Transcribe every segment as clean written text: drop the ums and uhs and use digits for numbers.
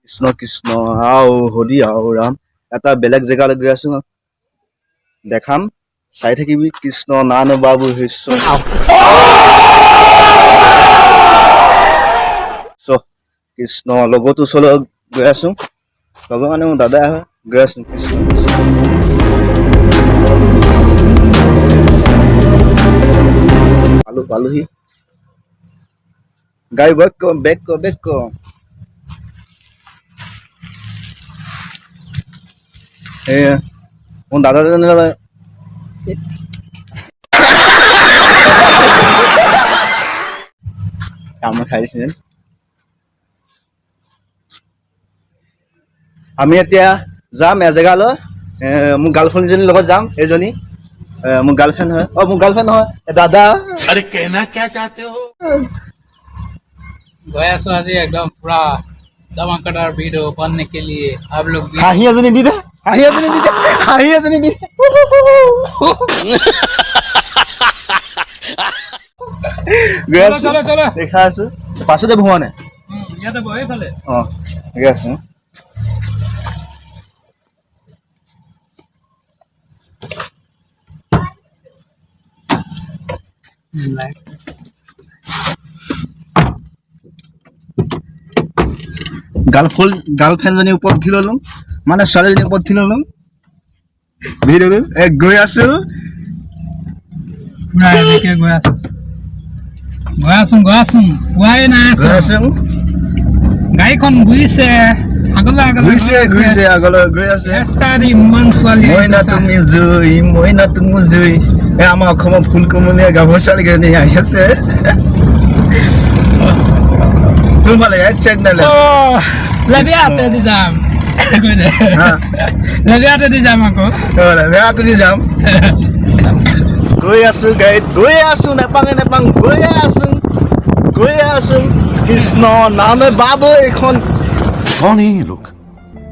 কৃষ্ণ কৃষ্ণ আও হৰি আও ৰাম এটা বেলেগ জেগালৈ গৈ আছো দেখাম চাই থাকিবি কৃষ্ণ নান বাবু শিষ্য কৃষ্ণ লগতো ওচৰলৈ গৈ আছো লগৰ মানে মোৰ দাদা হয় গৈ আছো কৃষ্ণ পালোহি গাড়ী বেক কৰ মোৰ দাদাজনে কাম খাই দিছিলে আমি এতিয়া যাম এজেগালৈ মোৰ গাৰ্লফ্ৰেণ্ডজনীৰ লগত যাম এইজনী মোৰ গাৰ্লফ্ৰেণ্ড হয় মোৰ গাৰ্লফ্ৰেণ্ড নহয় দাদা अरे कहना क्या चाहते हो गए आसो आज एकदम पूरा धमाकेदार वीडियो बनने के लिए आप लोग भी হাঁহি এজনী দি দে চলো চলো দেখা আছো পাছতে ভুৱা নাই ইয়াতে বহে ফালে গৈ আছো গাৰ্লফ্ৰেণ্ডজনীৰ ওপৰত উঠি ললো মানে ছোৱালীজনীৰ ওপৰত উঠি ললো ভিডিঅ' গৈ আছো পুৰা এনেকে গৈ আছো পুৱাই নাই গৈ আছো গাড়ীখন ঘূৰিছে আগলৈ আগলৈ গৈ আছে ৰাস্তাত ইমান ছোৱালী মইনা তুমি জুই আমাৰ অসমৰ ফুলকমলীয়া গাভৰু ছোৱালীজনী আহি আছে কোনফালে চেক নালে লেবিয়াতে দি যাম লেবিয়াতে দি যাম আকৌ লেবিয়াতে দি যাম গৈ আছো গাড়ীত গৈ আছো নেপাং গৈ আছো কৃষ্ণ নামে বাবু এইখন कौन है ये लोग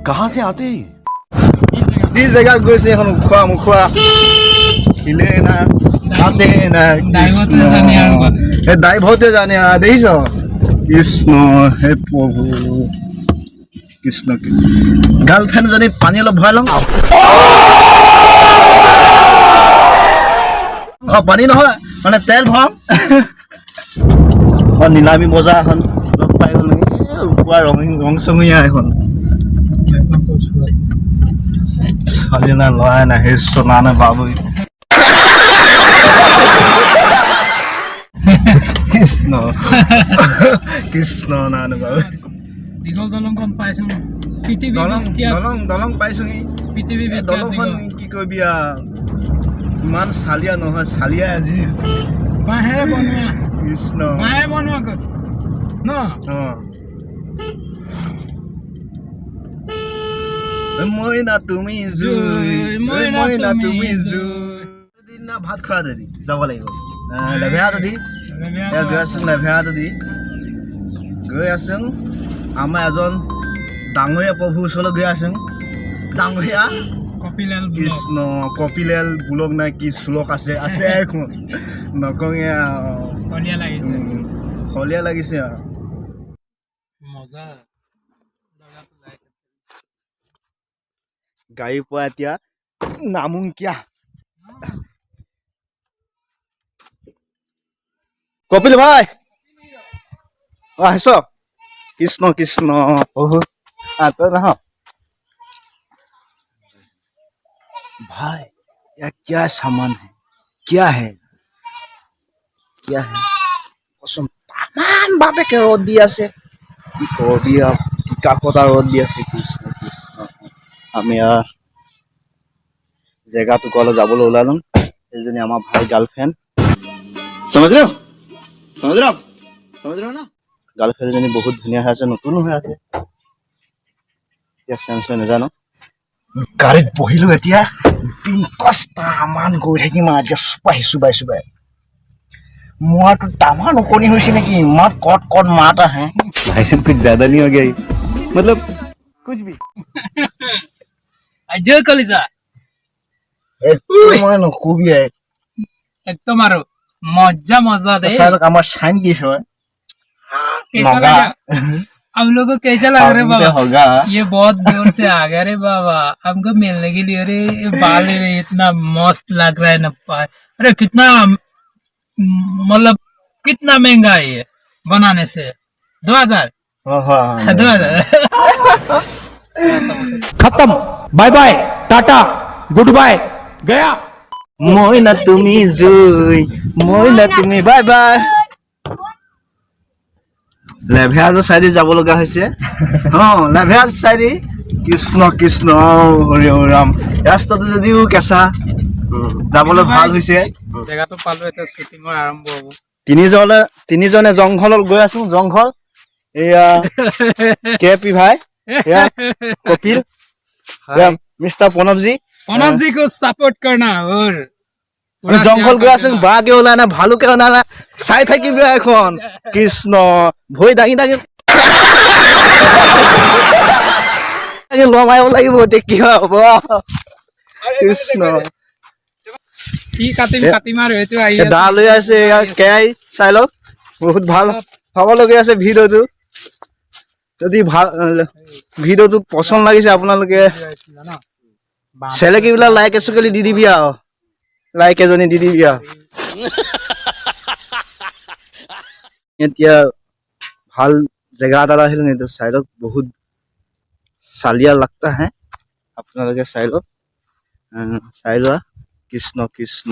कहाँ से आते हैं কি জেগাত গৈছে এখন মুখোৱা খিলে না কাটে না কৃষ্ণ এই ড্ৰাইভৰতে জানে দেখিছ কৃষ্ণ হে প্ৰভু কৃষ্ণ গাৰ্লফ্ৰেণ্ডজনীত পানী অলপ ভৰাই লওঁ পানী নহয় মানে তেল ভৰাম নিলামী বজাৰ এখন লগ পাই গ'লো পুৰা ৰং চঙীয়া এখন ছোৱালী না ল'ৰাই না সেই সোনা নে বাবু কৃষ্ণ নানে বাবু দীঘল দলংখন পাইছো পৃথিৱী দলং পাইছোহি পৃথিৱী দলংখন কি কৰিবি ইমান চালিয়া নহয় চালিয়া আজি বাঁহেৰে বনোৱা কৃষ্ণ বাঁহে বনোৱা ন মইনা তুমি জুই দিনা ভাত খোৱা দাদি যাব লাগিব লেভেয়া দাদি গৈ আছো লেভেয়া দাদি গৈ আছো আমাৰ এজন ডাঙৰীয়া প্ৰভুৰ ওচৰলৈ গৈ আছো ডাঙৰীয়া কৃষ্ণ কপিলেল বুলক নাই কি শ্লোক আছে এখন নকঙে খলীয়া লাগিছে আৰু মজা গাড়ীৰ পৰা এতিয়া নামোং কিয়া কপিল ভাই আহিছ কৃষ্ণ কৃষ্ণ তই নাহ भाई यह क्या सामान है क्या है कसम तामान बापे के रद দি আছে কি করবি কাকতা রদ দি আছে কৃষ্ণ কৃষ্ণ আমি জেগাটো কলে যাবলৈ ওলালো এইজনী আমাৰ ভাই গাৰ্লফ্ৰেণ্ড समझ रहे हो ना গাৰ্লফ্ৰেণ্ড জনী বহুত ধুনীয়া হৈ আছে নতুন হৈ আছে এতিয়া চেঞ্চ হৈ নাজানো গাড়ীত বহিলো এতিয়া মান গৈ থাকিম এতিয়া চুবাই मुँह टामान उकोनी हुई कि मत कट मात है भाई साहब कुछ ज्यादा नहीं हो गया मतलब कुछ भी जो कलिसा नकबी एकदम आरो मजा दे साइन किस हम लोग को कैसा लग रहा है फागुन पे बाबा? होगा। ये बहुत दूर से आ गया रे बाबा हमको मिलने के लिए। अरे ये बाल रे इतना मस्त लग रहा है ना अरे कितना मतलब कितना महंगा है ये बनाने से 2000 हाँ 2000 खत्म bye bye tata goodbye गया মই না তুমি জুই মই না তুমি বাই বাই লেভেয়াজৰ চাইডে যাব লগা হৈছে লেভেয়াজ চাইডে কৃষ্ণ কৃষ্ণ হৰি হৰি ৰাম ৰাস্তাটো যদিও কেঁচা যাবলৈ ভাল হৈছে জেগাটো পালো এটা শুটিঙৰ আৰম্ভ হ'ব তিনিজনে জংঘলত গৈ আছো জংঘল এয়া কে পি ভাই এয়া কপিল মিষ্টাৰ প্ৰণৱজী प्रणव जी को सपोर्ट करना और জংঘল গৈ আছো বাঘে ওলাই না ভালুকে ওলাই না চাই থাকিবি এখন কৃষ্ণ ভৰি দাঙি দাঙি লমাইব লাগিব এতিয়া কি হ'ব কৃষ্ণ কি কাটিম আৰু এইটো আহি দা লৈ আছে কেয়াই চাই লওক বহুত ভাল চাবলগীয়া আছে ভিডিঅ'টো যদি ভাল ভিডিঅ'টো পচন্দ লাগিছে আপোনালোকে চেলেকিবিলাক লাইক এচুকেলি দি দিবি আৰু লাইক এজনী দি দিবি আৰু এতিয়া ভাল জেগা এটা আহিলো এইটো চাইডত বহুত চালিয়া লাগতা হে আপোনালোকে চাই লওক চাই লোৱা কৃষ্ণ কৃষ্ণ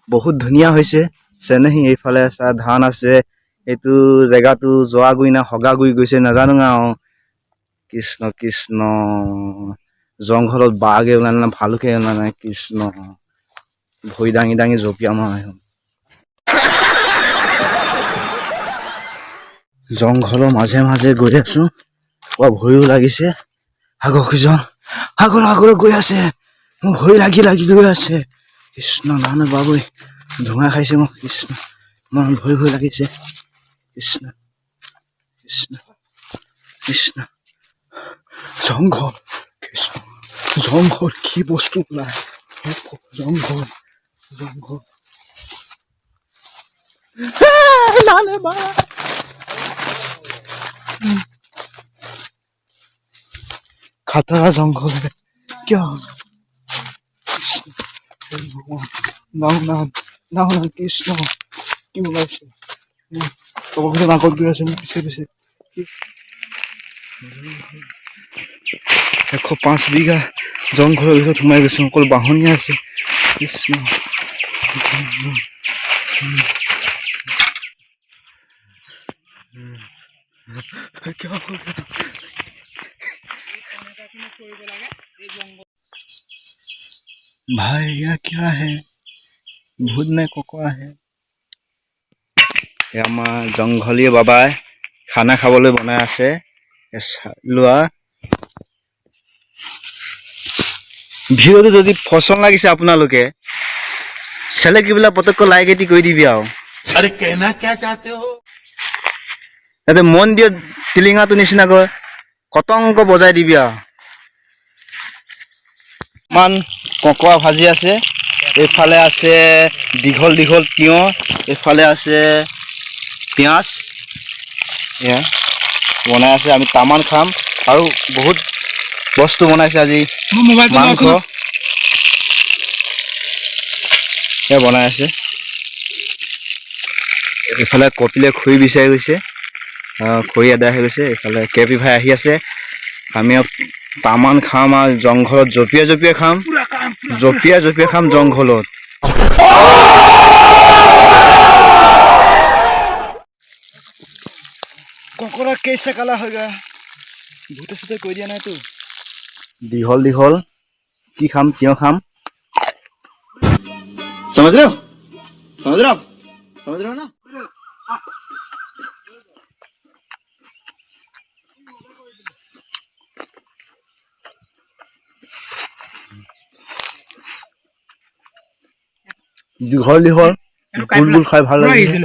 বহুত ধুনীয়া হৈছে চেনেহী এইফালে চা ধান আছে এইটো জেগাটো যোৱাগুৰি না হগাগুৰি গৈছে নাজানো আৰু কৃষ্ণ কৃষ্ণ জংঘলত বাঘে ওলাই না ভালুকে ওলাই নাই কৃষ্ণ ভৰি দাঙি দাঙি জঁপিয়াম আৰু জংঘলৰ মাজে মাজে গৈ আছো ভয়ো লাগিছে আগলৈ গৈ আছে মোৰ ভয় লাগি গৈ আছে কৃষ্ণ নানা বাবুই ধোঁৱা খাইছে মোক কৃষ্ণ মোৰ ভয় লাগিছে কৃষ্ণ কৃষ্ণ কৃষ্ণ জংঘল কৃষ্ণ জংঘল কি বস্তু ওলাই জংঘল খাতৰা জংঘল কিয় নাও কৃষ্ণ কি ওলাইছে আগত গৈ আছে মোৰ পিছে 105 বিঘা জংঘলৰ ভিতৰত সোমাই গৈছো অকল বাহনীয়া আছে কৃষ্ণ भाई यह क्या है भूत ने कोकोआ है আমাৰ জংঘলীয়া বাবাই খানা খাবলৈ বনাই আছে লোৱা ভিডিঅ'টো যদি পছন্দ লাগিছে আপোনালোকে চেলেকিবিলাক পতককৈ লাইক এটি কৰি দিবি আৰু अरे कहना क्या चाहते हो ইয়াতে মন দিয় টিলিঙাটো নিচিনাকৈ কটংক বজাই দিবি আৰু মান ককোৱা ভাজি আছে এইফালে আছে দীঘল তিয়হ এইফালে আছে পিঁয়াজ এয়া বনাই আছে আমি তামান খাম আৰু বহুত বস্তু বনাইছে আজি মাংস এয়া বনাই আছে এইফালে কপিলে খৰি বিচাৰি গৈছে খৰি আদায় হৈ গৈছে এইফালে কেপি ভাই আহি আছে আমি তামান খাম আৰু জংঘলত জঁপিয়াই খাম জংঘলত ককৰা কেইসা কালা হৈ গা ভূতে চুতে কৈ দিয়া নাইতো দীঘল কি খাম তিয়হ খাম समझ रहे हो ना দীঘল ফুলবোৰ খাই ভাল লাগিছে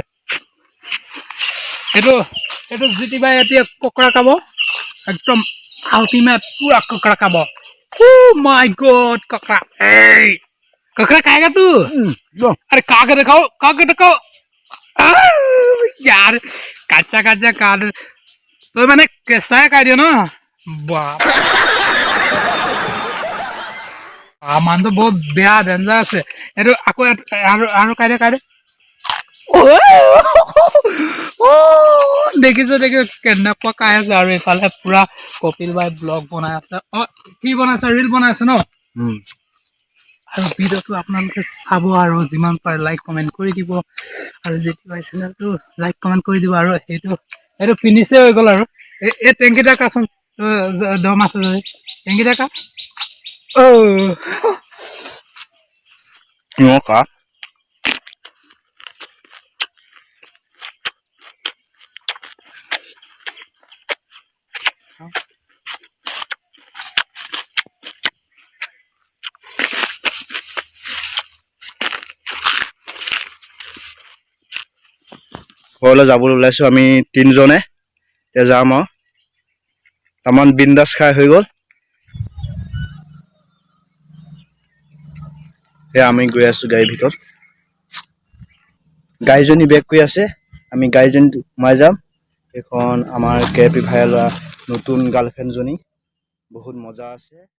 এইটো জিতিবাই এতিয়া ককৰা খাব একদম আল্টিমেট পুৰা ককৰা খাব ओ माय गॉड ककड़ा ककड़ा खाएगा तू अरे खा के दिखाओ यार कच्चा काट তই মানে কেঁচাই খাই দিয় ন বাপ মানুহটো বহুত বেয়া ডেঞ্জাৰ আছে এইটো আকৌ আৰু খাই দে দেখিছো কেনেকুৱা খাই আছে আৰু এইফালে পুৰা কপিল বাই ব্লগ বনাই আছে কি বনাইছে ৰিল বনাই আছে ন আৰু ভিডিঅ'টো আপোনালোকে চাব আৰু যিমান পাৰে লাইক কমেণ্ট কৰি দিব আৰু যেতিয়া চেনেলটো লাইক কমেণ্ট কৰি দিব আৰু সেইটো ফিনিছে হৈ গ'ল আৰু এই টেংকিটা কাচোন দম আছে যদি টেংকিটা কা কা ঘৰলৈ যাবলৈ ওলাইছোঁ আমি 3 জনে এতিয়া যাম আৰু তামান বিন্দাছ খাই হৈ গ'ল এতিয়া আমি গৈ আছোঁ গাড়ীৰ ভিতৰত গাড়ীজনী বেক কৰি আছে আমি গাড়ীজনী সোমাই যাম এইখন আমাৰ কেপি ভাই লোৱা নতুন গাৰ্লফ্ৰেণ্ডজনী বহুত মজা আছে